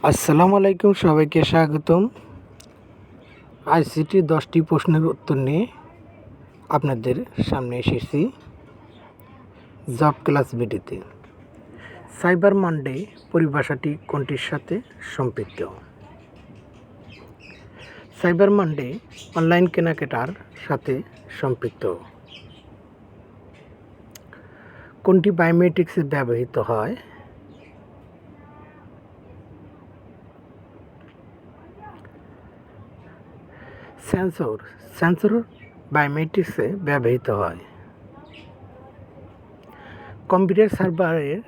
আসসালামু আলাইকুম, সবাইকে স্বাগতম। আইসিটি 10টি প্রশ্নের উত্তর নিয়ে আপনাদের সামনে এসেছি জব ক্লাস ভিডিওতে। সাইবার মানডে পরিভাষাটি কোনটির সাথে সম্পৃক্ত? সাইবার মানডে অনলাইন কেনাকাটার সাথে সম্পৃক্ত। কোনটি বায়োমেট্রিক্সে ব্যবহৃত হয়? সেন্সর বায়োমেট্রিক্সে ব্যবহৃত হয়। কম্পিউটার সার্ভারের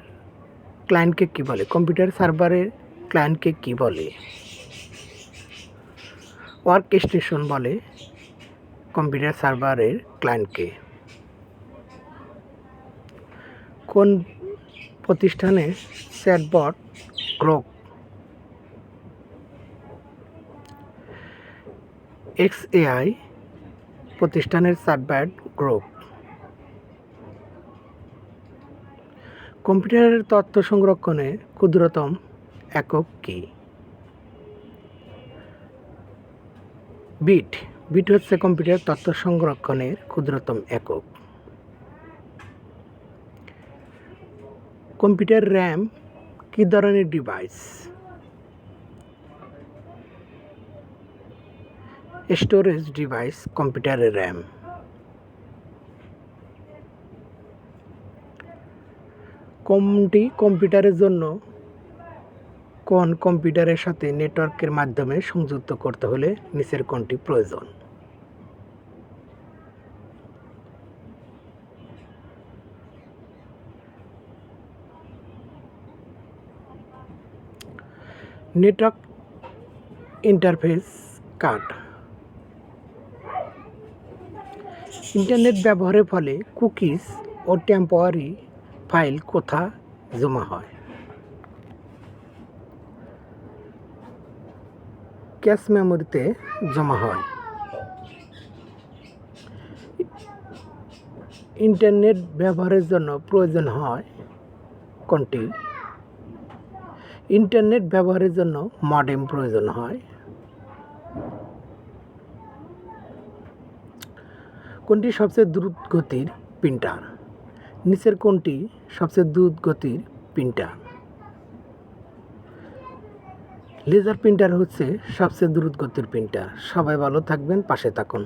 ক্লায়েন্টকে কী বলে? কম্পিউটার সার্ভারের ক্লায়েন্টকে কী বলে? ওয়ার্ক স্টেশন বলে কম্পিউটার সার্ভারের ক্লায়েন্টকে। কোন প্রতিষ্ঠানের চ্যাটবট গ্রোক? XAI প্রতিষ্ঠানের চ্যাটবট গ্রোক। কম্পিউটারের তথ্য সংরক্ষণের ক্ষুদ্রতম একক কি? বিট। বিট হচ্ছে কম্পিউটার তথ্য সংরক্ষণের ক্ষুদ্রতম একক। কম্পিউটার র্যাম কী ধরনের ডিভাইস? স্টোরেজ ডিভাইস কম্পিউটারের র্যাম। কোন কম্পিউটারের সাথে নেটওয়ার্কের মাধ্যমে সংযুক্ত করতে হলে নিচের কোনটি প্রয়োজন? Network interface card. ইন্টারনেট ব্যবহারের ফলে কুকিজ ও টেম্পোরারি ফাইল কোথায় জমা হয়? ক্যাশ মেমোরিতে জমা হয়। ইন্টারনেট ব্যবহারের জন্য প্রয়োজন হয় কোনটি? ইন্টারনেট ব্যবহারের জন্য মডেম প্রয়োজন হয়। কোনটি সবচেয়ে দ্রুত গতির প্রিন্টার? নিচের কোনটি সবচেয়ে দ্রুত গতির প্রিন্টার? লেজার প্রিন্টার হচ্ছে সবচেয়ে দ্রুত গতির প্রিন্টার। সবাই ভালো থাকবেন, পাশে থাকুন।